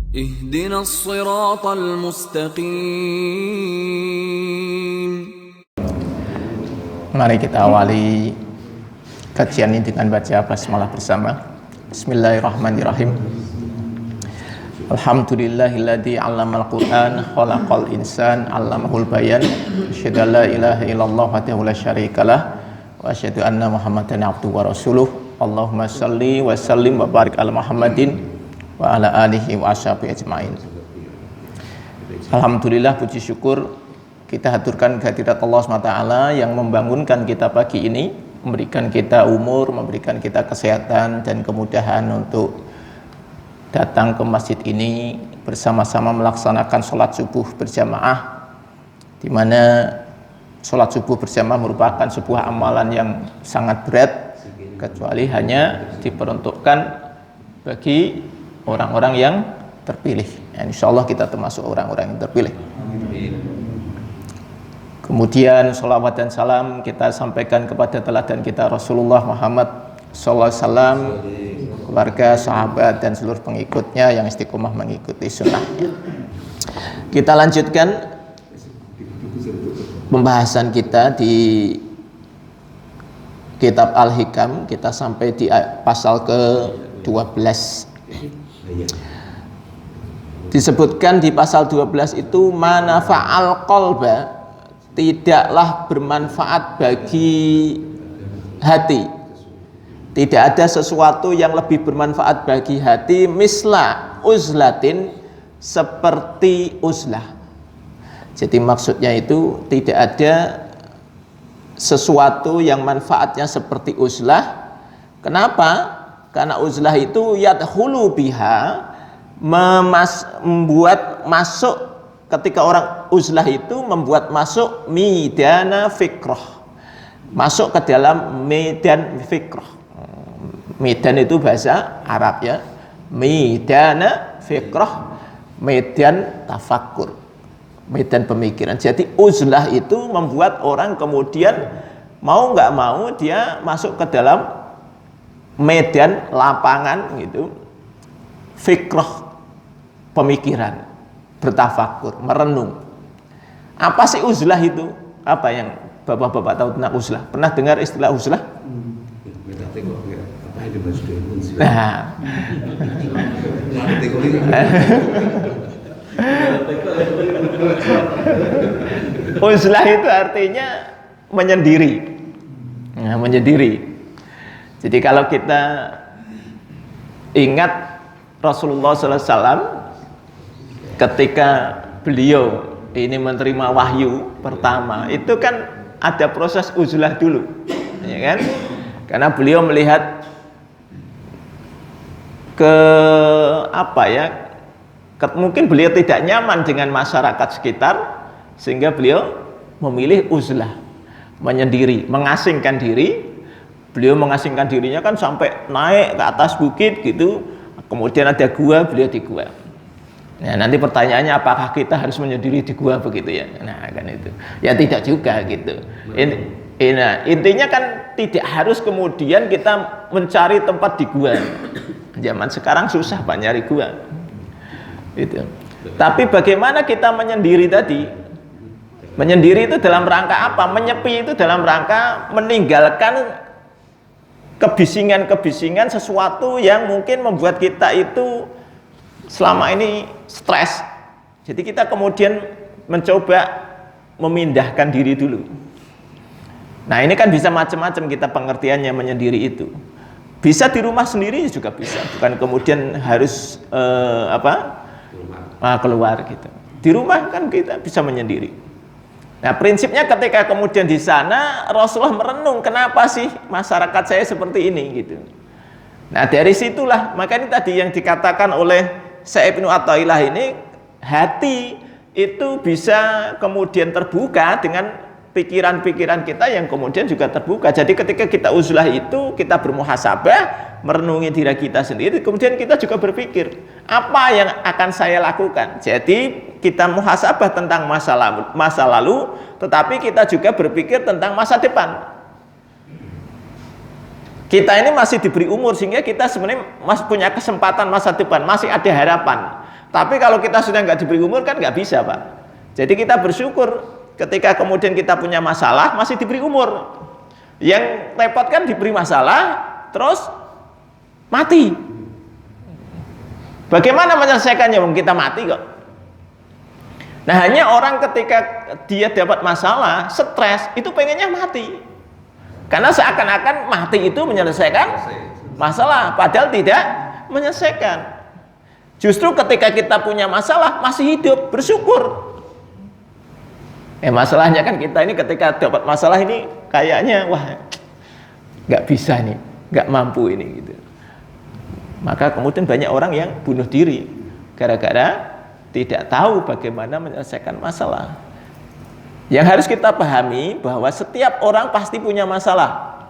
اهدنا الصراط المستقيم. Mari kita awali kajian ini dengan baca basmalah bersama. Bismillahirrahmanirrahim. Alhamdulillahilladzi 'allamal Qur'an khalaqal insan 'allamahul bayan. Asyhadu an la ilaha illallah wahdahu la syarikalah wa asyhadu anna Muhammadan abduhu wa rasuluh. Allahumma shalli wa sallim wa barik ala Muhammadin wa ala alihi wa ashabihi ajmain. Alhamdulillah, puji syukur kita haturkan kehadirat Allah SWT yang membangunkan kita pagi ini, memberikan kita umur, memberikan kita kesehatan dan kemudahan untuk datang ke masjid ini bersama-sama melaksanakan sholat subuh berjamaah, di mana sholat subuh berjamaah merupakan sebuah amalan yang sangat berat, kecuali hanya diperuntukkan bagi orang-orang yang terpilih. Insya Allah kita termasuk orang-orang yang terpilih. Kemudian sholawat dan salam kita sampaikan kepada teladan kita Rasulullah Muhammad SAW, keluarga, sahabat dan seluruh pengikutnya yang istiqomah mengikuti sunnahnya. Kita lanjutkan pembahasan kita di kitab Al-Hikam. Kita sampai di pasal ke-12. Disebutkan di pasal 12 itu manafa'al qalba, tidaklah bermanfaat bagi hati. Tidak ada sesuatu yang lebih bermanfaat bagi hati misla uzlatin, seperti uzlah. Jadi maksudnya itu tidak ada sesuatu yang manfaatnya seperti uzlah. Kenapa? Karena uzlah itu yadkhulu biha, membuat masuk, ketika orang uzlah itu membuat masuk midana fikrah, masuk ke dalam medan fikrah. Medan itu bahasa Arab ya, midana fikrah, medan tafakkur, medan pemikiran. Jadi uzlah itu membuat orang kemudian mau nggak mau dia masuk ke dalam medan lapangan gitu, fikrah, pemikiran, bertafakur, merenung. Apa sih uzlah itu? Apa yang bapak-bapak tahu tentang uzlah? Pernah dengar istilah uzlah? Nah, uzlah itu artinya menyendiri. Nah, menyendiri. Jadi kalau kita ingat Rasulullah SAW ketika beliau ini menerima wahyu pertama, itu kan ada proses uzlah dulu, ya kan? Karena beliau melihat mungkin beliau tidak nyaman dengan masyarakat sekitar, sehingga beliau memilih uzlah, menyendiri, mengasingkan diri. Beliau mengasingkan dirinya kan sampai naik ke atas bukit gitu, kemudian ada gua, beliau di gua. Nah, nanti pertanyaannya apakah kita harus menyendiri di gua begitu ya? Nah, kan itu. Ya tidak juga gitu. Intinya kan tidak harus kemudian kita mencari tempat di gua. Zaman sekarang susah Pak nyari gua. Gitu. Tapi bagaimana kita menyendiri tadi? Menyendiri itu dalam rangka apa? Menyepi itu dalam rangka meninggalkan kebisingan-kebisingan, sesuatu yang mungkin membuat kita itu selama ini stres. Jadi kita kemudian mencoba memindahkan diri dulu. Nah, ini kan bisa macam-macam kita pengertiannya menyendiri itu. Bisa di rumah sendiri juga bisa, bukan kemudian harus keluar gitu. Di rumah kan kita bisa menyendiri. Nah, prinsipnya ketika kemudian di sana Rasulullah merenung, kenapa sih masyarakat saya seperti ini gitu. Nah, dari situlah makanya tadi yang dikatakan oleh Syekh Ibnu Athaillah ini, hati itu bisa kemudian terbuka dengan pikiran-pikiran kita yang kemudian juga terbuka. Jadi ketika kita uzlah itu, kita bermuhasabah, merenungi diri kita sendiri, kemudian kita juga berpikir, apa yang akan saya lakukan? Jadi kita muhasabah tentang masa lalu, tetapi kita juga berpikir tentang masa depan. Kita ini masih diberi umur, sehingga kita sebenarnya masih punya kesempatan masa depan, masih ada harapan. Tapi kalau kita sudah nggak diberi umur kan nggak bisa, Pak. Jadi kita bersyukur ketika kemudian kita punya masalah masih diberi umur. Yang repot kan diberi masalah terus mati. Bagaimana menyelesaikannya? Kita mati kok. Nah, hanya orang ketika dia dapat masalah, stres, itu pengennya mati. Karena seakan-akan mati itu menyelesaikan masalah, padahal tidak menyelesaikan. Justru ketika kita punya masalah masih hidup, bersyukur. Masalahnya kan kita ini ketika dapat masalah ini kayaknya wah nggak bisa nih, nggak mampu ini gitu. Maka kemudian banyak orang yang bunuh diri gara-gara tidak tahu bagaimana menyelesaikan masalah. Yang harus kita pahami bahwa setiap orang pasti punya masalah.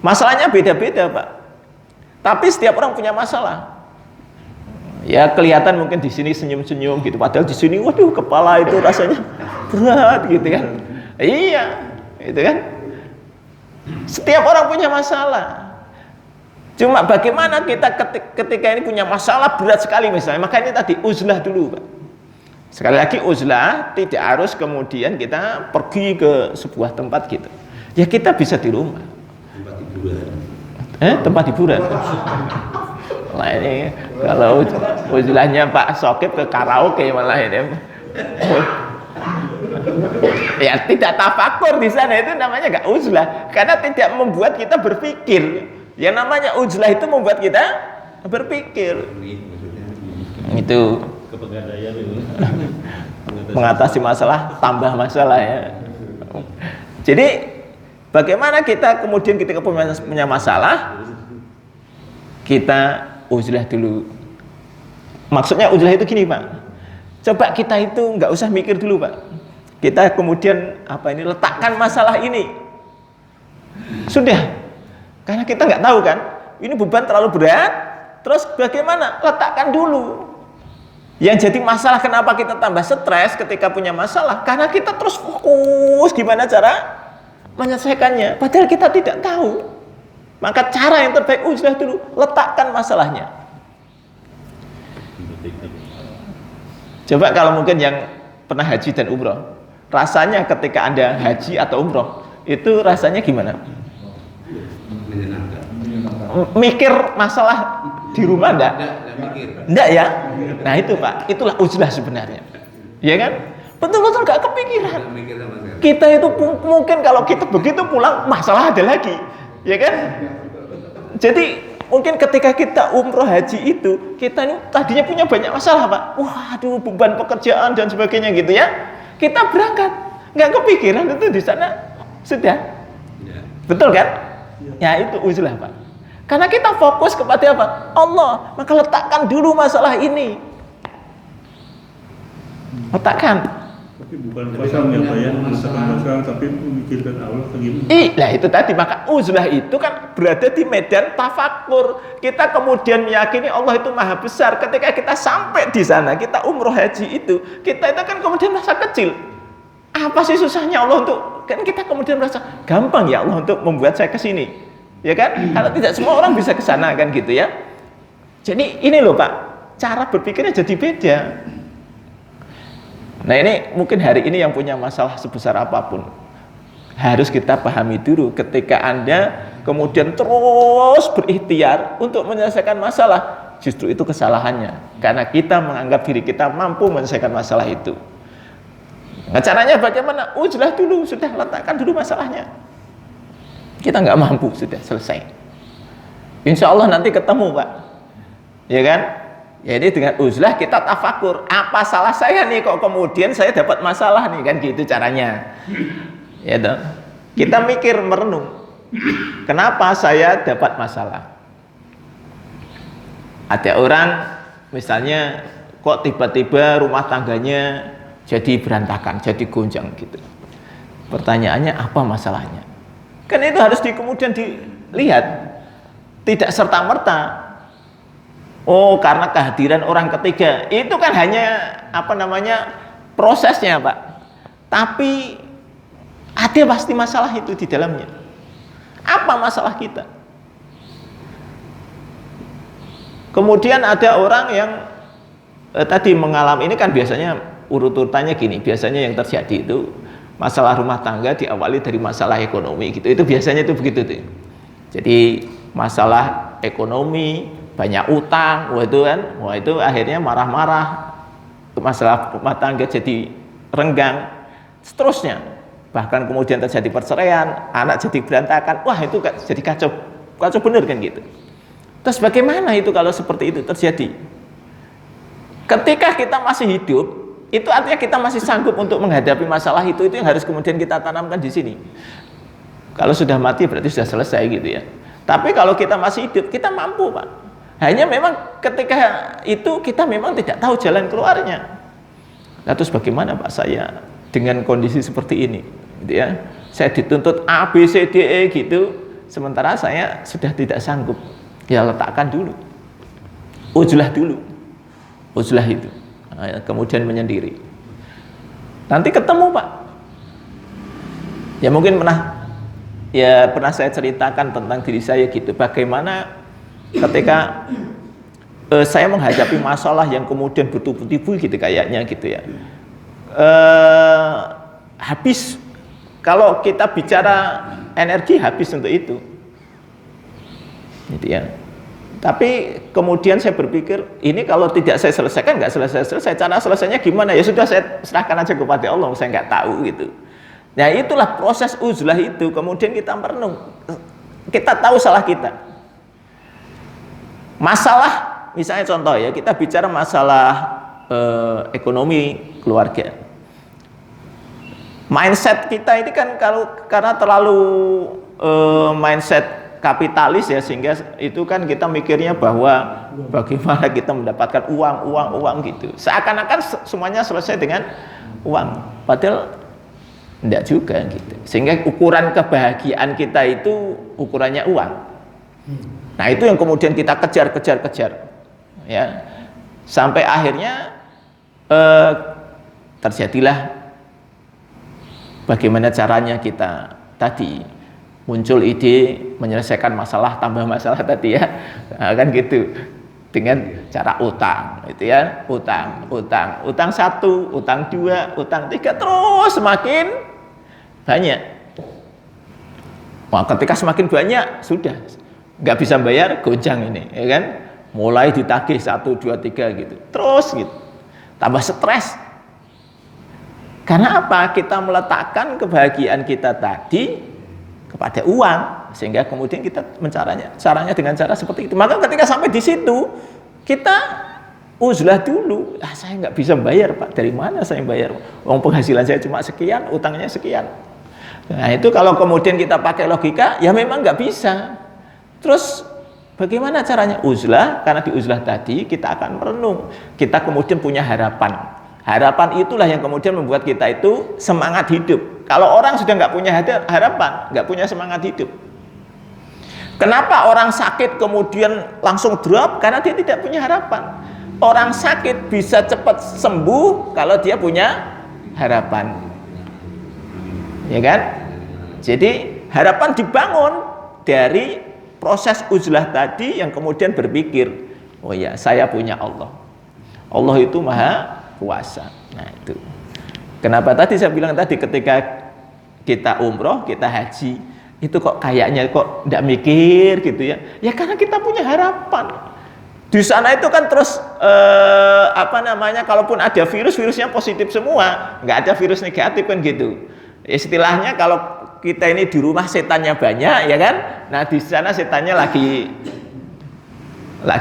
Masalahnya beda-beda, Pak. Tapi setiap orang punya masalah. Ya kelihatan mungkin di sini senyum-senyum gitu, padahal di sini waduh kepala itu rasanya berat gitu kan. Iya, itu kan. Setiap orang punya masalah. Cuma bagaimana kita ketika ini punya masalah berat sekali misalnya, maka ini tadi uzlah dulu, Pak. Sekali lagi uzlah tidak harus kemudian kita pergi ke sebuah tempat gitu. Ya kita bisa di rumah. Tempat hiburan. Tempat hiburan. Nah ini kalau uzlahnya Pak Sokip ke karaoke malah ini. Ya tidak tafakur di sana, itu namanya gak uzlah, karena tidak membuat kita berpikir. Yang namanya uzlah itu membuat kita berpikir. Itu kepegadaian itu. Mengatasi masalah tambah masalah ya. Jadi bagaimana kita kemudian kita punya masalah, kita uzlah dulu. Maksudnya uzlah itu gini, Pak. Coba kita itu nggak usah mikir dulu, Pak. Kita kemudian letakkan masalah ini. Sudah. Karena kita nggak tahu kan, ini beban terlalu berat. Terus bagaimana? Letakkan dulu. Yang jadi masalah kenapa kita tambah stres ketika punya masalah? Karena kita terus fokus gimana cara menyelesaikannya. Padahal kita tidak tahu. Maka cara yang terbaik uzlah dulu, letakkan masalahnya. Coba kalau mungkin yang pernah haji dan umroh, rasanya ketika Anda haji atau umroh, itu rasanya gimana? Mikir masalah di rumah enggak? Enggak ya? Nah itu Pak, itulah uzlah sebenarnya. Ya kan? Betul-betul gak kepikiran. Kita itu mungkin kalau kita begitu pulang, masalah ada lagi. Ya kan? Jadi mungkin ketika kita umroh haji itu, kita ini tadinya punya banyak masalah, Pak. Waduh, beban pekerjaan dan sebagainya gitu ya. Kita berangkat, nggak kepikiran itu di sana sudah. Ya. Betul kan? Ya itu uzlah, Pak. Karena kita fokus kepada apa? Allah. Maka letakkan dulu masalah ini. Letakkan. Tapi bukan pasang ya Pak ya, menyelesaikan masalah, tapi memikirkan Allah bagaimana? Nah itu tadi, maka uzlah itu kan berada di medan tafakur. Kita kemudian meyakini Allah itu maha besar. Ketika kita sampai di sana, kita umroh haji itu, kita itu kan kemudian merasa kecil. Apa sih susahnya Allah untuk, kan kita kemudian merasa gampang ya Allah untuk membuat saya ke sini. Ya kan? Karena tidak semua orang bisa ke sana kan gitu ya. Jadi ini loh Pak, cara berpikirnya jadi beda. Nah ini mungkin hari ini yang punya masalah sebesar apapun, harus kita pahami dulu ketika Anda kemudian terus berikhtiar untuk menyelesaikan masalah, justru itu kesalahannya. Karena kita menganggap diri kita mampu menyelesaikan masalah itu. Nah caranya bagaimana? Uzlah dulu, sudah letakkan dulu masalahnya. Kita nggak mampu, sudah selesai. Insya Allah nanti ketemu Pak. Ya kan? Jadi dengan uzlah kita tafakur, apa salah saya nih kok kemudian saya dapat masalah nih, kan gitu caranya. Ya toh. Kita mikir, merenung. Kenapa saya dapat masalah? Ada orang misalnya kok tiba-tiba rumah tangganya jadi berantakan, jadi gonjang gitu. Pertanyaannya apa masalahnya? Kan itu harus kemudian dilihat. Tidak serta-merta. Oh, karena kehadiran orang ketiga. Itu kan hanya prosesnya, Pak. Tapi ada pasti masalah itu di dalamnya. Apa masalah kita? Kemudian ada orang yang tadi mengalami ini kan biasanya urut-urutannya gini, biasanya yang terjadi itu masalah rumah tangga diawali dari masalah ekonomi gitu. Itu biasanya itu begitu tuh. Jadi masalah ekonomi, banyak utang, wah itu akhirnya marah-marah. Masalah rumah tangga jadi renggang, seterusnya. Bahkan kemudian terjadi perceraian, anak jadi berantakan. Wah, itu jadi kacau. Kacau bener kan gitu. Terus bagaimana itu kalau seperti itu terjadi? Ketika kita masih hidup, itu artinya kita masih sanggup untuk menghadapi masalah itu yang harus kemudian kita tanamkan di sini. Kalau sudah mati berarti sudah selesai gitu ya. Tapi kalau kita masih hidup, kita mampu, Pak. Hanya memang ketika itu kita memang tidak tahu jalan keluarnya. Nah, terus bagaimana Pak saya dengan kondisi seperti ini? Gitu ya. Saya dituntut A, B, C, D, E gitu. Sementara saya sudah tidak sanggup. Ya letakkan dulu. Uzlah dulu. Uzlah itu. Nah, kemudian menyendiri. Nanti ketemu Pak. Ya mungkin pernah saya ceritakan tentang diri saya gitu. Bagaimana ketika saya menghadapi masalah yang kemudian betul-betul gitu kayaknya gitu ya. Habis kalau kita bicara energi habis untuk itu. Gitu ya. Tapi kemudian saya berpikir, ini kalau tidak saya selesaikan, nggak selesai-selesai. Cara selesainya gimana? Ya sudah, saya serahkan aja kepada Allah, saya nggak tahu gitu. Nah itulah proses uzlah itu. Kemudian kita merenung, kita tahu salah kita. Masalah, misalnya contoh ya, kita bicara masalah ekonomi keluarga. Mindset kita ini kan karena terlalu mindset kapitalis ya, sehingga itu kan kita mikirnya bahwa bagaimana kita mendapatkan uang gitu. Seakan-akan semuanya selesai dengan uang. Padahal enggak juga gitu. Sehingga ukuran kebahagiaan kita itu ukurannya uang. Nah, itu yang kemudian kita kejar ya. Sampai akhirnya terjadilah bagaimana caranya kita tadi muncul ide menyelesaikan masalah tambah masalah tadi ya, nah, kan gitu, dengan cara utang itu ya, utang 1, utang 2, utang 3, terus semakin banyak. Wah, ketika semakin banyak sudah nggak bisa bayar, goncang ini ya kan, mulai ditagih 1, 2, 3 gitu, terus gitu, tambah stres. Karena apa? Kita meletakkan kebahagiaan kita tadi kepada uang, sehingga kemudian kita caranya dengan cara seperti itu. Maka ketika sampai di situ kita uzlah dulu. Saya nggak bisa bayar Pak, dari mana saya bayar? Uang penghasilan saya cuma sekian, utangnya sekian. Nah itu kalau kemudian kita pakai logika, ya memang nggak bisa. Terus bagaimana caranya? Uzlah, karena di uzlah tadi kita akan merenung, kita kemudian punya harapan. Harapan itulah yang kemudian membuat kita itu semangat hidup. Kalau orang sudah nggak punya harapan, nggak punya semangat hidup. Kenapa orang sakit kemudian langsung drop? Karena dia tidak punya harapan. Orang sakit bisa cepat sembuh kalau dia punya harapan. Ya kan? Jadi harapan dibangun dari proses uzlah tadi yang kemudian berpikir, oh ya, saya punya Allah. Allah itu maha kuasa. Nah itu kenapa tadi saya bilang tadi ketika kita umroh, kita haji, itu kok kayaknya kok tidak mikir gitu ya. Ya karena kita punya harapan. Di sana itu kan terus kalaupun ada virusnya positif semua, nggak ada virus negatif kan gitu. Istilahnya kalau kita ini di rumah setannya banyak ya kan. Nah di sana setannya lagi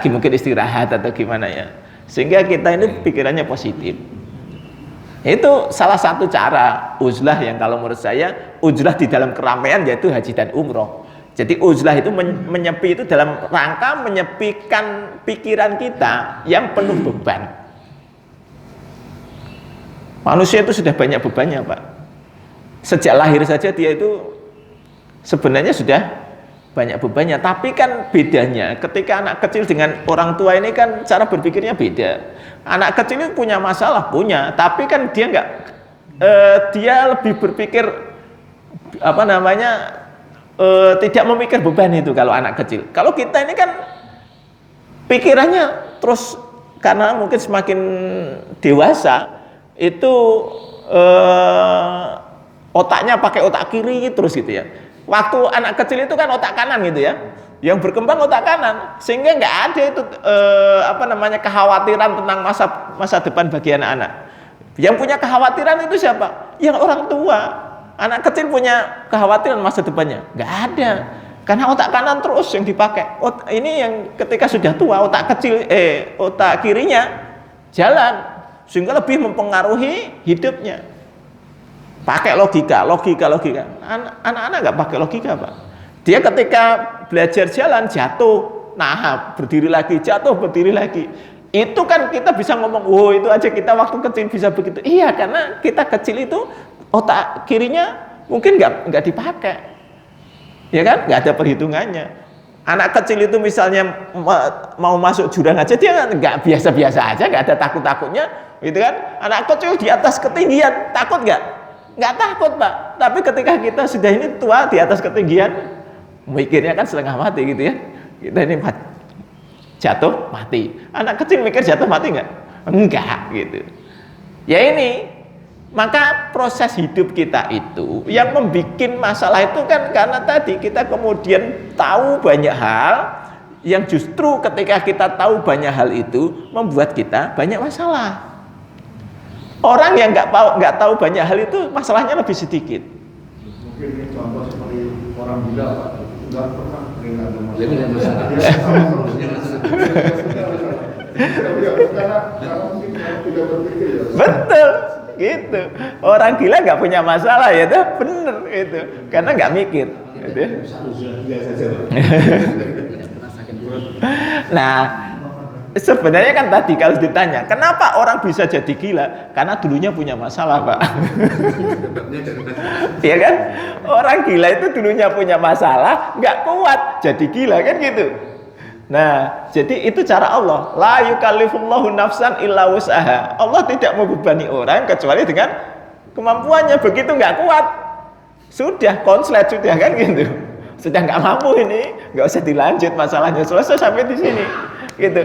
mungkin istirahat atau gimana ya. Sehingga kita ini pikirannya positif. Itu salah satu cara uzlah yang kalau menurut saya uzlah di dalam keramaian yaitu haji dan umroh. Jadi uzlah itu menyepi itu dalam rangka menyepikan pikiran kita yang penuh beban. Manusia itu sudah banyak bebannya Pak. Sejak lahir saja dia itu sebenarnya sudah banyak bebannya, tapi kan bedanya ketika anak kecil dengan orang tua ini kan cara berpikirnya beda. Anak kecil ini punya masalah, tapi kan dia nggak, dia lebih berpikir tidak memikir beban itu kalau anak kecil. Kalau kita ini kan pikirannya terus karena mungkin semakin dewasa itu otaknya pakai otak kiri terus gitu ya. Waktu anak kecil itu kan otak kanan gitu ya, yang berkembang otak kanan, sehingga nggak ada itu kekhawatiran tentang masa depan bagi anak-anak. Yang punya kekhawatiran itu siapa? Yang orang tua. Anak kecil punya kekhawatiran masa depannya? Nggak ada, karena otak kanan terus yang dipakai. Ini yang ketika sudah tua otak kirinya jalan, sehingga lebih mempengaruhi hidupnya. Pakai logika. Anak-anak nggak pakai logika, Pak. Dia ketika belajar jalan jatuh, nah berdiri lagi, jatuh berdiri lagi. Itu kan kita bisa ngomong, wow itu aja kita waktu kecil bisa begitu. Iya, karena kita kecil itu otak kirinya mungkin nggak dipakai, ya kan? Nggak ada perhitungannya. Anak kecil itu misalnya mau masuk jurang aja dia nggak biasa-biasa aja, nggak ada takut-takutnya, gitu kan? Anak kecil di atas ketinggian takut nggak? Nggak takut, Pak. Tapi ketika kita sudah ini tua di atas ketinggian, mikirnya kan setengah mati gitu ya. Kita ini jatuh mati. Anak kecil mikir jatuh mati nggak? Enggak gitu. Ya ini, maka proses hidup kita itu yang membuat masalah itu kan karena tadi kita kemudian tahu banyak hal yang justru ketika kita tahu banyak hal itu membuat kita banyak masalah. Orang yang nggak tahu banyak hal itu masalahnya lebih sedikit. Mungkin ini contoh seperti orang gila, Pak. Nggak pernah dengar Jadi nggak masalah. Karena mungkin tidak berpikir ya. Betul, gitu. Orang gila nggak punya masalah ya, tuh bener itu, karena nggak mikir. Gitu. Biasa saja. Nah, sebenarnya kan tadi kalau ditanya, kenapa orang bisa jadi gila? Karena dulunya punya masalah, Pak. Iya kan? Orang gila itu dulunya punya masalah, nggak kuat, jadi gila kan gitu. Nah, jadi itu cara Allah. La yukallifullahu nafsan illa wus'aha. Allah tidak membebani orang kecuali dengan kemampuannya. Begitu nggak kuat, sudah konslet sudah kan gitu. Sudah nggak mampu ini, nggak usah dilanjut masalahnya, selesai sampai di sini. Gitu.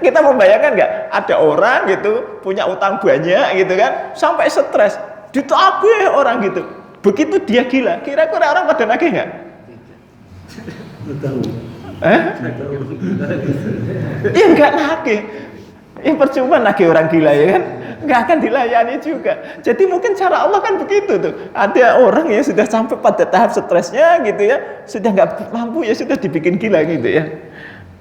Kita membayangkan nggak ada orang gitu punya utang banyak gitu kan, sampai stres, ditagih orang gitu. Begitu dia gila, kira-kira orang pada nagih nggak? Tahu. Ya nggak nagih. Ya percuma nagih orang gila ya kan, nggak akan dilayani juga. Jadi mungkin cara Allah kan begitu tuh. Ada orang ya sudah sampai pada tahap stresnya gitu ya, sudah nggak mampu ya sudah dibikin gila gitu ya.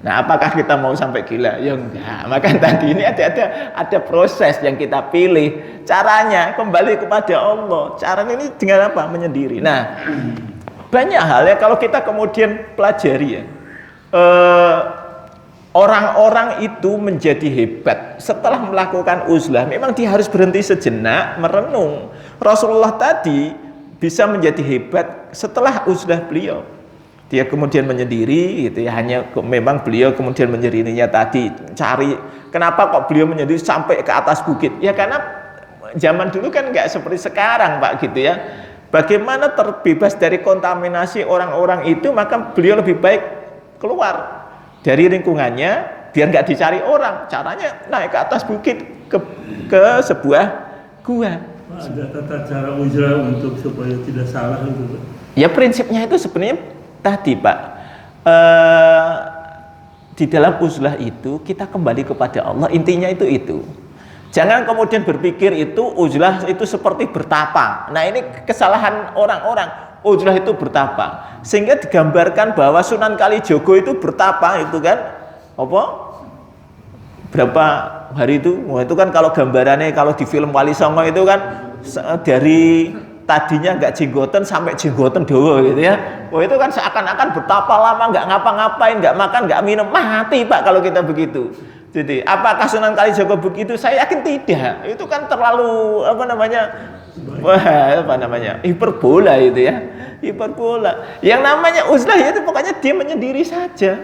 Nah, apakah kita mau sampai gila? Ya enggak. Maka tadi ini ada proses yang kita pilih. Caranya kembali kepada Allah. Caranya ini dengan apa? Menyendiri. Nah, banyak hal ya kalau kita kemudian pelajari ya. Orang-orang itu menjadi hebat setelah melakukan uzlah. Memang dia harus berhenti sejenak merenung. Rasulullah tadi bisa menjadi hebat setelah uzlah beliau. Dia kemudian menyendiri gitu ya, hanya memang beliau kemudian menyendirinya tadi cari kenapa kok beliau menyendiri sampai ke atas bukit ya, karena zaman dulu kan nggak seperti sekarang, Pak, gitu ya. Bagaimana terbebas dari kontaminasi orang-orang itu, maka beliau lebih baik keluar dari lingkungannya biar nggak dicari orang. Caranya naik ke atas bukit ke sebuah gua. Ada tata cara uzlah untuk supaya tidak salah itu, Pak. Ya prinsipnya itu sebenarnya tadi, Pak, di dalam uzlah itu kita kembali kepada Allah, intinya itu. Jangan kemudian berpikir itu uzlah itu seperti bertapa. Nah, ini kesalahan orang-orang. Uzlah itu bertapa, sehingga digambarkan bahwa Sunan Kalijogo itu bertapa itu kan apa? Berapa hari itu? Wah, itu kan kalau gambarannya kalau di film Wali Songo itu kan dari tadinya nggak jenggoten sampai jenggoten dawa gitu ya. Wah, itu kan seakan-akan betapa lama nggak ngapa-ngapain, nggak makan, nggak minum, mati, Pak, kalau kita begitu. Jadi apakah Sunan Kalijogo begitu? Saya yakin tidak. Itu kan terlalu hiperbola itu ya, hiperbola. Yang namanya uzlah itu pokoknya dia menyendiri saja.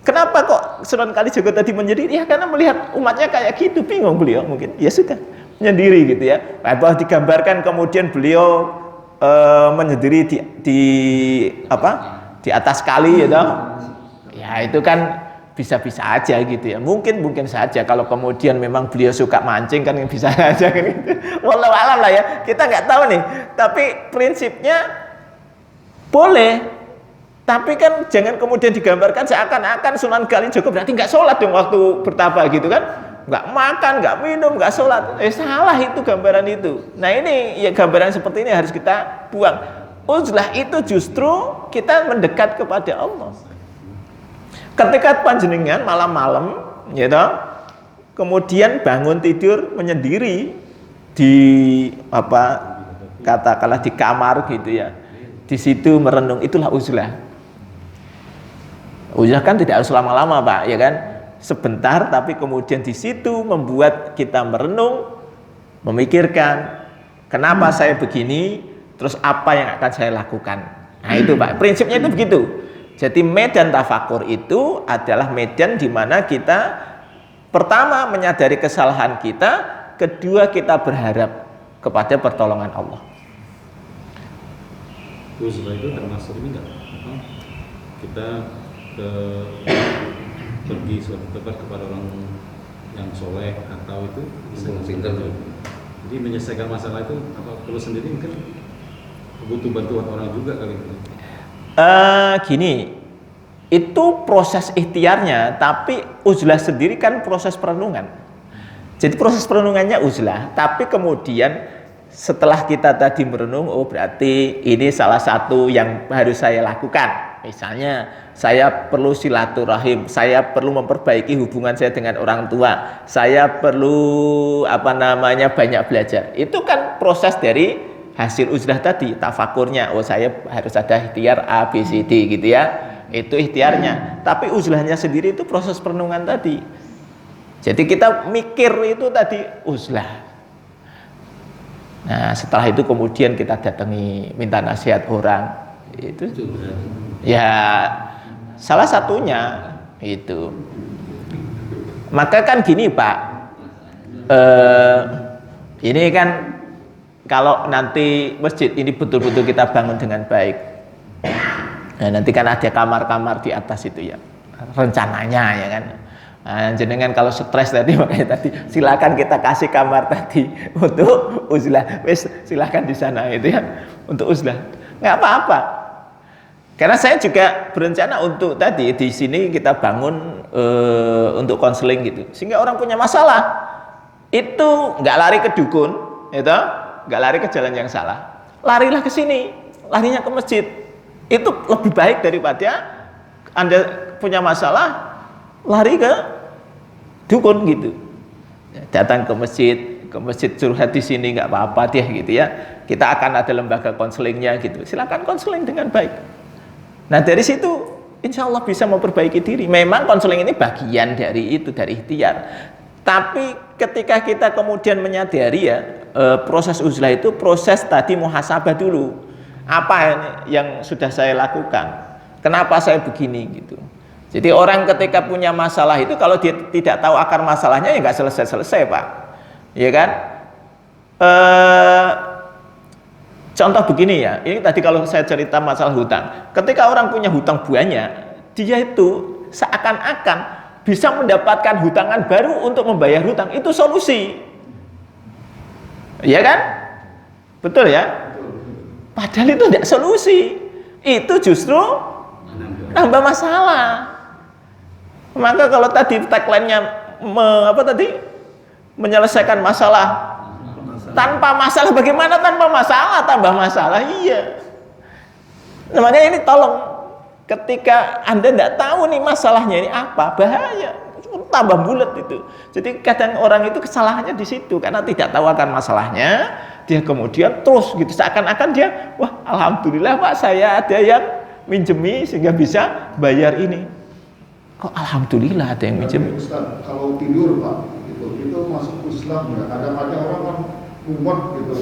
Kenapa kok Sunan Kalijogo tadi menyendiri? Ya karena melihat umatnya kayak gitu, bingung beliau mungkin. Ya sudah, menyendiri gitu ya. Bahwa digambarkan kemudian beliau menyendiri di atas kali gitu. Ya itu kan bisa-bisa aja gitu ya. Mungkin saja kalau kemudian memang beliau suka mancing kan bisa aja kan gitu. Wallahu alam lah ya. Kita nggak tahu nih. Tapi prinsipnya boleh. Tapi kan jangan kemudian digambarkan seakan-akan Sunan Kalijogo berarti nggak sholat dong waktu bertapa gitu kan. Nggak makan, nggak minum, nggak sholat. Salah itu gambaran itu. Nah ini ya gambaran seperti ini harus kita buang. Uzlah itu justru kita mendekat kepada Allah. Ketika panjenengan malam-malam, gitu, kemudian bangun tidur menyendiri di katakanlah di kamar gitu ya, di situ merenung, itulah uzlah. Uzlah kan tidak harus lama-lama Pak, ya kan? Sebentar, tapi kemudian di situ membuat kita merenung, memikirkan kenapa saya begini, terus apa yang akan saya lakukan. Nah itu Pak, prinsipnya itu begitu. Jadi medan tafakur itu adalah medan di mana kita pertama menyadari kesalahan kita, kedua kita berharap kepada pertolongan Allah. Uzlah itu termasuk ini enggak? Kita pergi suatu tempat kepada orang yang soleh atau itu pintar. Jadi menyelesaikan masalah itu apa perlu sendiri mungkin butuh bantuan orang juga kali itu. Gini, itu proses ikhtiarnya, tapi uzlah sendiri kan proses perenungan. Jadi proses perenungannya uzlah, tapi kemudian setelah kita tadi merenung, oh berarti ini salah satu yang harus saya lakukan. Misalnya saya perlu silaturahim, saya perlu memperbaiki hubungan saya dengan orang tua, saya perlu banyak belajar. Itu kan proses dari hasil uzlah tadi, tafakurnya. Oh saya harus ada ikhtiar A, B, C, D gitu ya. Itu ikhtiarnya. Tapi uzlahnya sendiri itu proses perenungan tadi. Jadi kita mikir itu tadi uzlah. Nah setelah itu kemudian kita datangi minta nasihat orang. Itu ya salah satunya itu. Maka kan gini Pak, ini kan kalau nanti masjid ini betul-betul kita bangun dengan baik, nah, nanti kan ada kamar-kamar di atas itu ya, rencananya ya kan. Nah, jenengan kalau stres tadi makanya tadi silakan kita kasih kamar tadi untuk uzlah, wes silakan di sana itu ya untuk uzlah, nggak apa-apa. Karena saya juga berencana untuk tadi di sini kita bangun untuk konseling gitu, sehingga orang punya masalah itu nggak lari ke dukun, itu nggak lari ke jalan yang salah, larilah ke sini, larinya ke masjid. Itu lebih baik daripada Anda punya masalah lari ke dukun gitu. Datang ke masjid curhat di sini nggak apa-apa deh gitu ya. Kita akan ada lembaga konselingnya gitu. Silakan konseling dengan baik. Nah dari situ insya Allah bisa memperbaiki diri. Memang konseling ini bagian dari itu, dari ikhtiar. Tapi ketika kita kemudian menyadari ya, proses uzlah itu proses tadi muhasabah dulu. Apa yang sudah saya lakukan? Kenapa saya begini gitu? Jadi orang ketika punya masalah itu kalau dia tidak tahu akar masalahnya ya nggak selesai-selesai Pak. Ya kan? Contoh begini ya, ini tadi kalau saya cerita masalah hutang. Ketika orang punya hutang banyak, dia itu seakan-akan bisa mendapatkan hutangan baru untuk membayar hutang. Itu solusi. Iya kan? Betul ya? Padahal itu tidak solusi. Itu justru nambah masalah. Maka kalau tadi tagline-nya menyelesaikan masalah. Tanpa masalah, bagaimana tanpa masalah? Tambah masalah, iya. Nah, makanya ini tolong, ketika Anda tidak tahu nih masalahnya ini apa, bahaya, tambah bulat itu. Jadi kadang orang itu kesalahannya di situ, karena tidak tahu akan masalahnya, dia kemudian terus gitu, seakan-akan dia, wah alhamdulillah Pak, saya ada yang minjemi sehingga bisa bayar ini. Kok alhamdulillah ada yang minjem? Ustaz, kalau tidur Pak, itu masuk Islam ya. Kadang-kadang orang kan kumat gitu,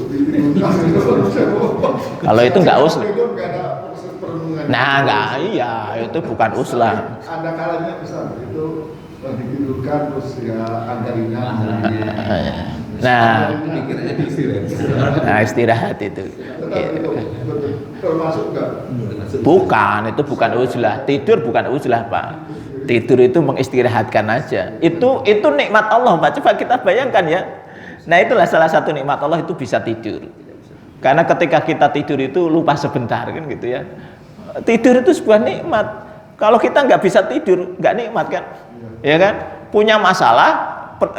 kalau itu nggak uslah. Nah, gitu. nggak, iya, itu bukan uslah. Ada kalanya Ustaz, itu ditidurkan terus ya agak ringan. Nah, istirahat itu. Termasuk nggak? Bukan, itu bukan uzlah. Tidur bukan uzlah Pak. Tidur itu mengistirahatkan aja. Itu nikmat Allah, Pak. Coba kita bayangkan ya. Nah, itulah salah satu nikmat Allah itu bisa tidur. Karena ketika kita tidur itu lupa sebentar kan gitu ya. Tidur itu sebuah nikmat. Kalau kita nggak bisa tidur, nggak nikmat kan? Ya kan? Punya masalah,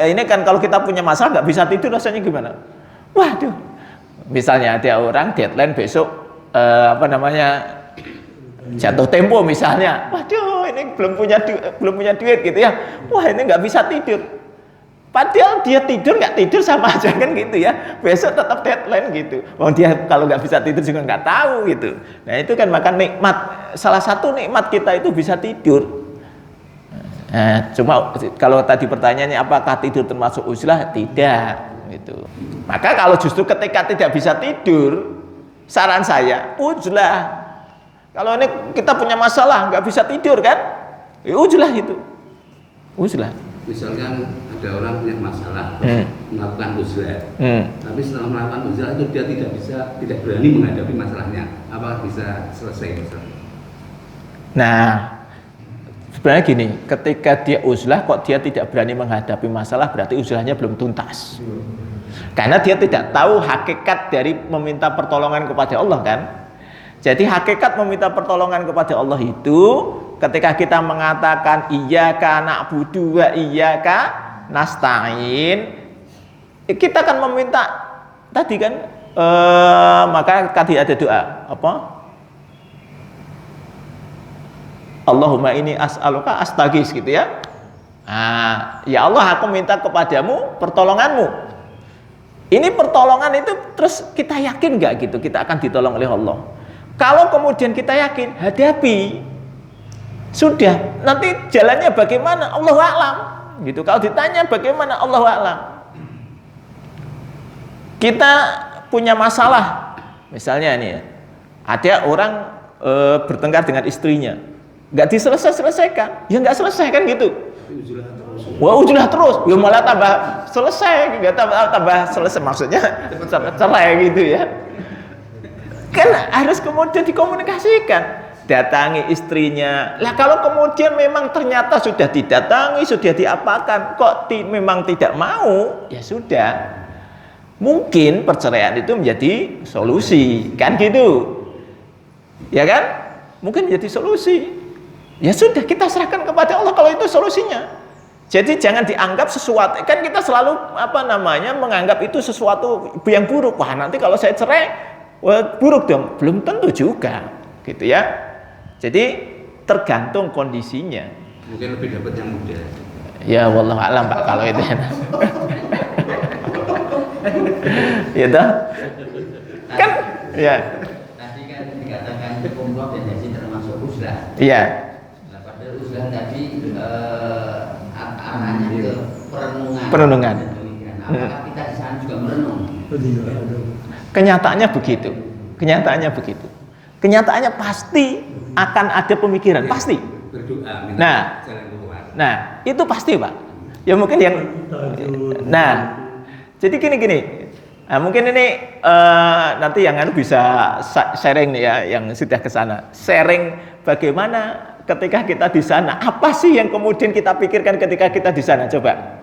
ini kan kalau kita punya masalah nggak bisa tidur rasanya gimana? Waduh. Misalnya ada orang deadline besok jatuh tempo misalnya. Waduh, ini belum punya duit gitu ya. Wah, ini nggak bisa tidur. Padahal dia tidur nggak tidur sama aja kan gitu ya. Besok tetap deadline gitu. Wong dia kalau nggak bisa tidur juga nggak tahu gitu. Nah itu kan maka nikmat, salah satu nikmat kita itu bisa tidur. Nah, cuma kalau tadi pertanyaannya apakah tidur termasuk uzlah? Tidak gitu. Maka kalau justru ketika tidak bisa tidur, saran saya uzlah. Kalau ini kita punya masalah nggak bisa tidur kan? Ya uzlah itu. Uzlah. Misalkan ada orang punya masalah melakukan uzlah, tapi setelah melakukan uzlah itu dia tidak berani menghadapi masalahnya, apakah bisa selesai misalnya? Nah, sebenarnya gini, ketika dia uzlah kok dia tidak berani menghadapi masalah, berarti uzlahnya belum tuntas. Karena dia tidak tahu hakikat dari meminta pertolongan kepada Allah kan. Jadi hakikat meminta pertolongan kepada Allah itu ketika kita mengatakan iyyaka na'budu wa iyyaka nasta'in, kita akan meminta tadi kan maka tadi ada doa apa? Allahumma ini as'aluka astagis gitu ya. Nah, ya Allah aku minta kepadamu pertolonganmu. Ini pertolongan itu terus kita yakin nggak gitu kita akan ditolong oleh Allah? Kalau kemudian kita yakin, hadapi. Sudah, nanti jalannya bagaimana? Allahu a'lam. Gitu. Kalau ditanya bagaimana? Allahu a'lam. Kita punya masalah. Misalnya ini ya. Ada orang bertengkar dengan istrinya. Nggak diselesaikan. Ya nggak selesai kan gitu. Wah, uzlah terus. Ya malah tambah selesai, nggak tambah selesai maksudnya cerai gitu ya. Kan harus kemudian dikomunikasikan, datangi istrinya. Lah kalau kemudian memang ternyata sudah didatangi, sudah diapakan, kok memang tidak mau, ya sudah. Mungkin perceraian itu menjadi solusi, kan gitu. Ya kan? Mungkin menjadi solusi. Ya sudah, kita serahkan kepada Allah kalau itu solusinya. Jadi jangan dianggap sesuatu, kan kita selalu menganggap itu sesuatu yang buruk. Wah, nanti kalau saya cerai wah, buruk dong, belum tentu juga, gitu ya. Jadi tergantung kondisinya. Mungkin lebih dapat yang muda. Ya, wallahu a'lam Pak kalau itu. Ya toh? Kan, ya. Tadi kan dikatakan umroh dan haji termasuk uzlah. Iya. Nah, padahal uzlah tadi arahnya ke perenungan. Perenungan. Apakah kita di sana juga merenung? Kenyataannya begitu. Kenyataannya begitu. Kenyataannya pasti akan ada pemikiran, pasti. Berdoa, Nah, jalan keluar. nah itu pasti Pak. Ya mungkin yang, nah, jadi gini. Nah, mungkin ini nanti yang bisa sharing nih ya, yang sudah ke sana. Sharing bagaimana ketika kita di sana. Apa sih yang kemudian kita pikirkan ketika kita di sana? Coba.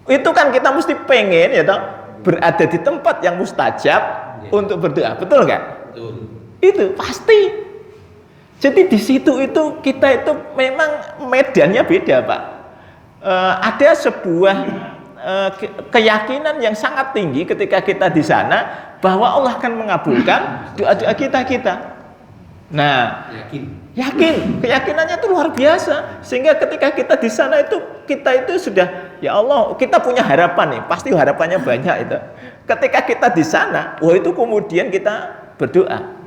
Itu kan kita mesti pengen ya toh, berada di tempat yang mustajab untuk berdoa, betul nggak? Betul. Itu pasti. Jadi di situ itu kita itu memang medannya beda Pak. Ada sebuah keyakinan yang sangat tinggi ketika kita di sana bahwa Allah akan mengabulkan doa-doa kita. Nah, yakin, keyakinannya itu luar biasa. Sehingga ketika kita di sana itu kita itu sudah, ya Allah, kita punya harapan nih, pasti harapannya banyak itu. Ketika kita di sana, wah itu kemudian kita berdoa.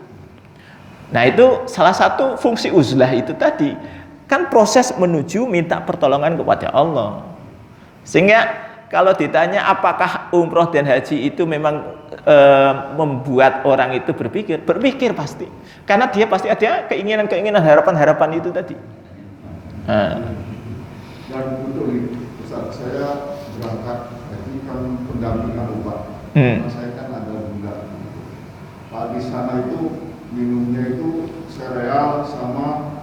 Nah itu salah satu fungsi uzlah itu tadi, kan proses menuju minta pertolongan kepada Allah. Sehingga kalau ditanya apakah umroh dan haji itu memang membuat orang itu berpikir pasti. Karena dia pasti ada keinginan-keinginan, harapan-harapan itu tadi. Dan betul itu, Ustaz, saya berangkat haji kan pendampingan obat. Karena saya kan ada bunda. Pak di sana itu minumnya itu sereal sama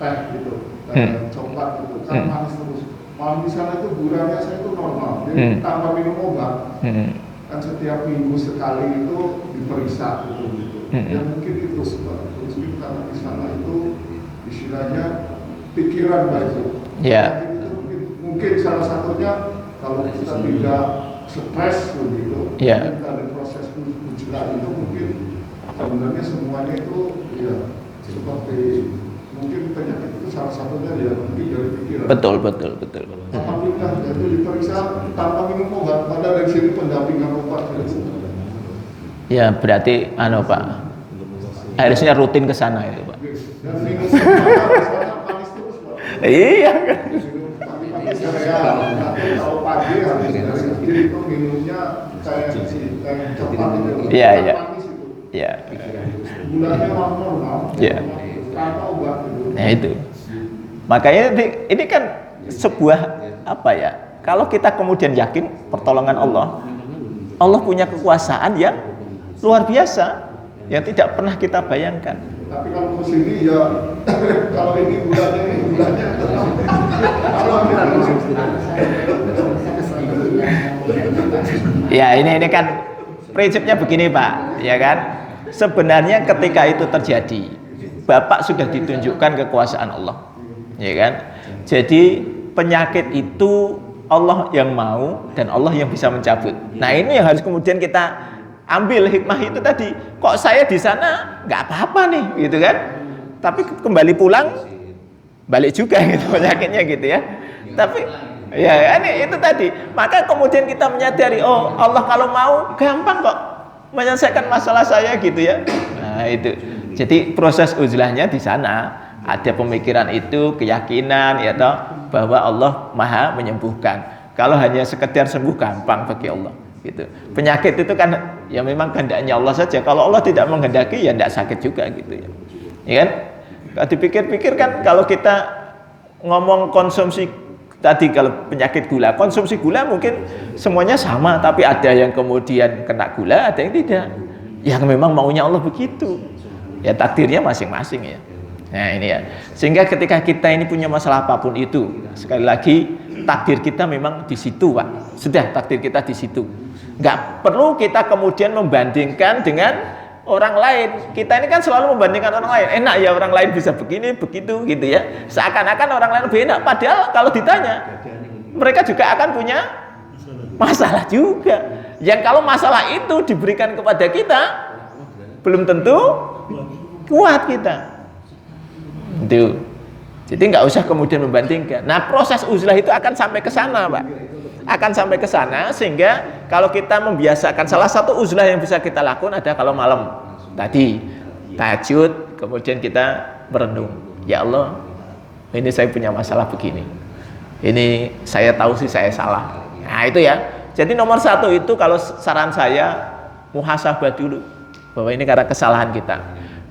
teh gitu, teh coklat obat itu kan manis terus. Malah di sana itu gulanya saya itu normal, jadi tanpa minum obat. Kan setiap minggu sekali itu diperiksa gitu. Ya mungkin itu sebab mungkin karena di sana itu istilahnya pikiran baik. Ya. Mungkin salah satunya kalau kita tidak stres begitu, ya. Dari proses ujian itu mungkin sebenarnya semuanya itu ya seperti mungkin penyakit itu salah satunya ya mungkin dari pikiran. Betul. Alhamdulillah itu diperiksa tanpa minum obat, pada dari sini pendampingan obat itu. Ya berarti Pak, harusnya rutin ke sana itu Pak. Dan minum obat manis terus Pak. Iya. Pagi saya kalau pagi habis dari kecil itu minumnya kayak cepat itu. Iya. Manis itu. Iya. Gulanya normal. Iya. Tanpa obat itu. Nah itu. Makanya ini kan sebuah apa ya? Kalau kita kemudian yakin pertolongan Allah punya kekuasaan yang luar biasa yang tidak pernah kita bayangkan. Tapi kalau ke sini ya kalau ini bulannya kalau ya ini kan prinsipnya begini Pak, ya kan? Sebenarnya ketika itu terjadi, Bapak sudah ditunjukkan kekuasaan Allah, ya kan? Jadi penyakit itu Allah yang mau dan Allah yang bisa mencabut. Nah ini yang harus kemudian kita ambil hikmah itu tadi. Kok saya di sana nggak apa-apa nih, gitu kan? Tapi kembali pulang balik juga gitu penyakitnya gitu ya. Tapi ya ini itu tadi. Maka kemudian kita menyadari, oh Allah kalau mau gampang kok menyelesaikan masalah saya gitu ya. Nah itu. Jadi proses uzlahnya di sana. Ada pemikiran itu, keyakinan ya toh bahwa Allah Maha menyembuhkan. Kalau hanya sekedar sembuh gampang bagi Allah gitu. Penyakit itu kan ya memang kehendaknya Allah saja. Kalau Allah tidak menghendaki ya tidak sakit juga gitu ya. Ya kan? Kalau dipikir-pikir kan kalau kita ngomong konsumsi tadi kalau penyakit gula, konsumsi gula mungkin semuanya sama, tapi ada yang kemudian kena gula, ada yang tidak. Yang memang maunya Allah begitu. Ya takdirnya masing-masing ya. Nah ini ya, sehingga ketika kita ini punya masalah apapun itu, sekali lagi takdir kita memang di situ Pak. Sudah takdir kita di situ. Nggak perlu kita kemudian membandingkan dengan orang lain. Kita ini kan selalu membandingkan orang lain. Enak ya orang lain bisa begini, begitu gitu ya. Seakan-akan orang lain lebih enak. Padahal kalau ditanya, mereka juga akan punya masalah juga. Yang kalau masalah itu diberikan kepada kita, belum tentu kuat kita. Itu. Jadi nggak usah kemudian membandingkan. Nah proses uzlah itu akan sampai ke sana Pak. Akan sampai ke sana sehingga kalau kita membiasakan, salah satu uzlah yang bisa kita lakukan ada kalau malam tadi tahajud, kemudian kita merenung, ya Allah ini saya punya masalah begini, ini saya tahu sih saya salah. Nah itu ya. Jadi nomor satu itu kalau saran saya muhasabah dulu bahwa ini karena kesalahan kita.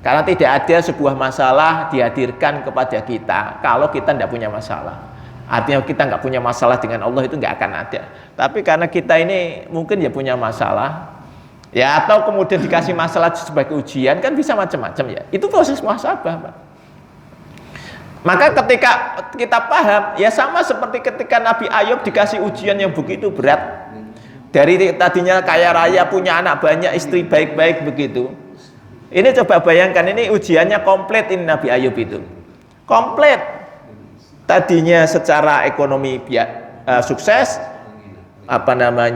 Karena tidak ada sebuah masalah dihadirkan kepada kita kalau kita tidak punya masalah. Artinya kita nggak punya masalah dengan Allah itu nggak akan ada. Tapi karena kita ini mungkin ya punya masalah, ya atau kemudian dikasih masalah sebagai ujian, kan bisa macam-macam ya. Itu proses muhasabah Pak. Maka ketika kita paham, ya sama seperti ketika Nabi Ayub dikasih ujian yang begitu berat. Dari tadinya kaya raya, punya anak banyak, istri baik-baik begitu. Ini coba bayangkan, ini ujiannya komplit ini Nabi Ayub itu. Komplit. Tadinya secara ekonomi sukses,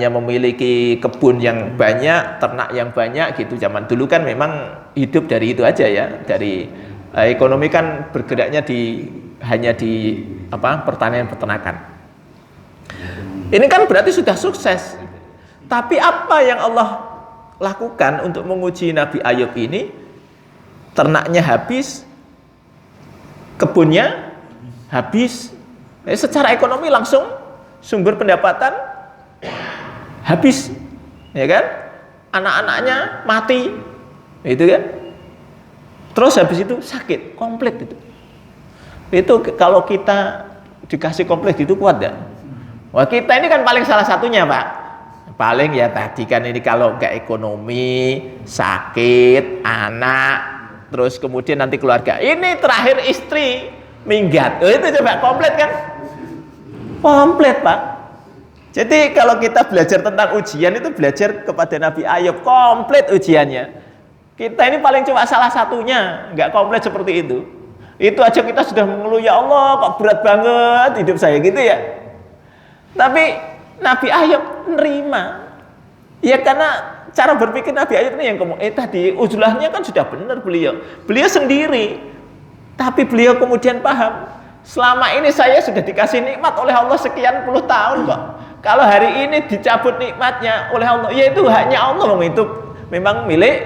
memiliki kebun yang banyak, ternak yang banyak gitu. Zaman dulu kan memang hidup dari itu aja ya, dari ekonomi kan bergeraknya hanya di pertanian peternakan. Ini kan berarti sudah sukses. Tapi apa yang Allah lakukan untuk menguji Nabi Ayub ini? Ternaknya habis, kebunnya habis, secara ekonomi langsung sumber pendapatan habis, ya kan? Anak-anaknya mati, itu kan? Terus habis itu sakit, komplit itu. Itu kalau kita dikasih komplit itu kuat ya? Wah kita ini kan paling salah satunya Pak. Paling ya tadi kan ini kalau nggak ekonomi, sakit, anak, terus kemudian nanti keluarga. Ini terakhir istri, minggat. Oh, itu coba komplit kan? Komplit, Pak. Jadi kalau kita belajar tentang ujian itu belajar kepada Nabi Ayub, komplit ujiannya. Kita ini paling cuma salah satunya, nggak komplit seperti itu. Itu aja kita sudah mengeluh, ya Allah kok berat banget hidup saya gitu ya. Tapi Nabi Ayub nerima. Ya karena cara berpikir Nabi Ayub ini yang tadi uzlahnya kan sudah benar beliau. Beliau sendiri. Tapi beliau kemudian paham, selama ini saya sudah dikasih nikmat oleh Allah sekian puluh tahun kok. Kalau hari ini dicabut nikmatnya oleh Allah, ya itu haknya Allah, itu memang milik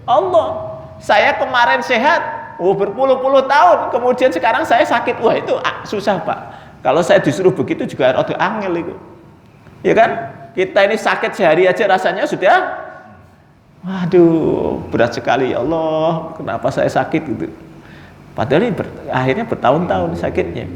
Allah. Saya kemarin sehat, berpuluh-puluh tahun, kemudian sekarang saya sakit, wah itu susah Pak. Kalau saya disuruh begitu juga rada angel itu, ya kan? Kita ini sakit sehari aja rasanya sudah, waduh berat sekali ya Allah, kenapa saya sakit gitu. Padahal ini akhirnya bertahun-tahun sakitnya,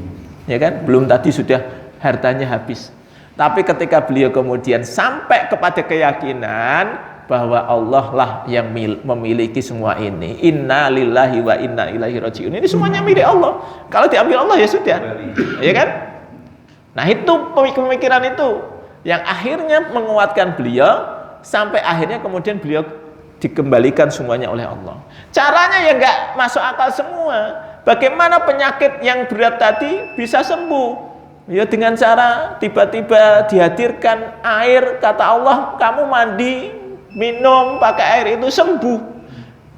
ya kan? Belum tadi sudah hartanya habis. Tapi ketika beliau kemudian sampai kepada keyakinan bahwa Allah lah yang memiliki semua ini, inna lillahi wa inna ilaihi rajiun, ini semuanya milik Allah. Kalau diambil Allah ya sudah, ya kan? Nah itu pemikiran itu yang akhirnya menguatkan beliau sampai akhirnya kemudian beliau dikembalikan semuanya oleh Allah. Caranya ya nggak masuk akal semua. Bagaimana penyakit yang berat tadi bisa sembuh? Ya dengan cara tiba-tiba dihadirkan air, kata Allah kamu mandi, minum pakai air itu sembuh.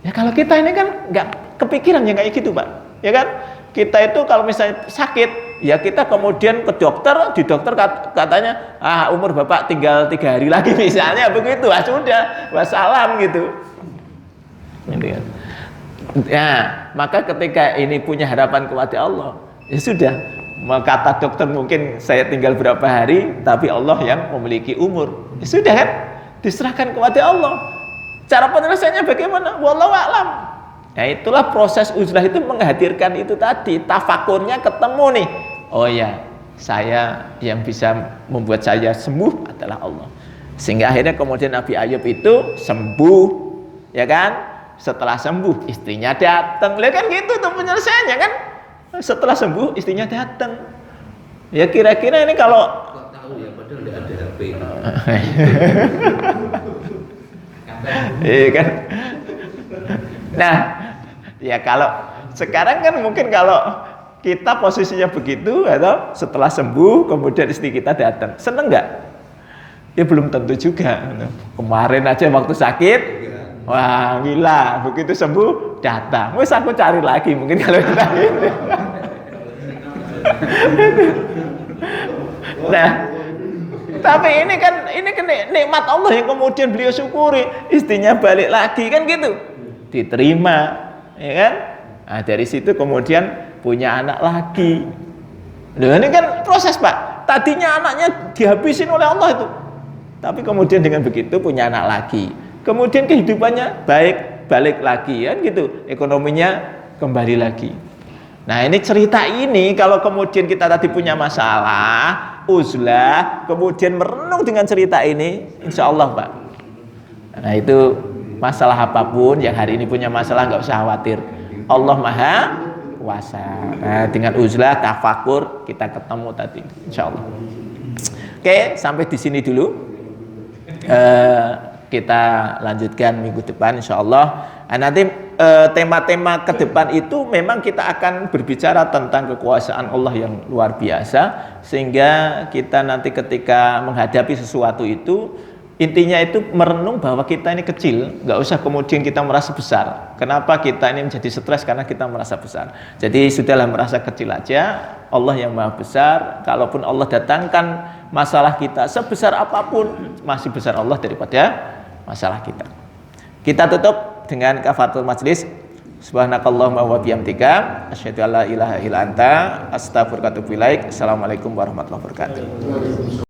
Ya kalau kita ini kan nggak kepikiran yang kayak gitu Pak, ya kan? Kita itu kalau misalnya sakit, ya kita kemudian ke dokter, di dokter katanya umur bapak tinggal 3 hari lagi misalnya begitu, sudah wassalam gitu. Ya maka ketika ini punya harapan kepada Allah, ya sudah. Kata dokter mungkin saya tinggal berapa hari, tapi Allah yang memiliki umur. Ya sudah kan, diserahkan kepada Allah. Cara penyelesaiannya bagaimana? Wallahu a'lam. Nah itulah proses uzlah itu menghadirkan itu tadi, tafakurnya ketemu nih. Oh ya, saya yang bisa membuat saya sembuh adalah Allah. Sehingga akhirnya kemudian Nabi Ayub itu sembuh, ya kan? Setelah sembuh istrinya datang. Lihat kan gitu tuh penyelesaiannya kan? Setelah sembuh istrinya datang. Ya kira-kira ini kalau tahu ya padahal tidak ada HP. Iya kan? Nah, ya kalau sekarang kan mungkin kalau kita posisinya begitu atau setelah sembuh kemudian istri kita datang, seneng nggak? Ya belum tentu juga. Kemarin aja waktu sakit, wah gila, begitu sembuh datang. Wes aku cari lagi mungkin kalau kita gitu. Nah, tapi ini kan nikmat Allah yang kemudian beliau syukuri, istrinya balik lagi kan gitu, diterima, ya kan? Nah, dari situ kemudian punya anak lagi. Loh, ini kan proses Pak. Tadinya anaknya dihabisin oleh Allah itu, tapi kemudian dengan begitu punya anak lagi. Kemudian kehidupannya baik, balik lagi kan gitu, ekonominya kembali lagi. Nah ini cerita ini kalau kemudian kita tadi punya masalah, uzlah, kemudian merenung dengan cerita ini, insya Allah Pak. Nah itu masalah apapun yang hari ini punya masalah nggak usah khawatir, Allah Maha Kuasa. Nah dengan uzlah, tafakur kita ketemu tadi, insya Allah. Oke, sampai di sini dulu. Kita lanjutkan minggu depan insya Allah. Nah, nanti tema-tema ke depan itu memang kita akan berbicara tentang kekuasaan Allah yang luar biasa, sehingga kita nanti ketika menghadapi sesuatu itu intinya itu merenung bahwa kita ini kecil, nggak usah kemudian kita merasa besar. Kenapa kita ini menjadi stres? Karena kita merasa besar. Jadi sudahlah merasa kecil aja, Allah yang maha besar. Kalaupun Allah datangkan masalah kita sebesar apapun, masih besar Allah daripada masalah kita. Kita tutup dengan kafaratul majlis. Subhanakallahumma wa bihamdika asyhadu an la ilaha illa anta astaghfiruka wa atubu ilaik. Assalamualaikum warahmatullahi wabarakatuh.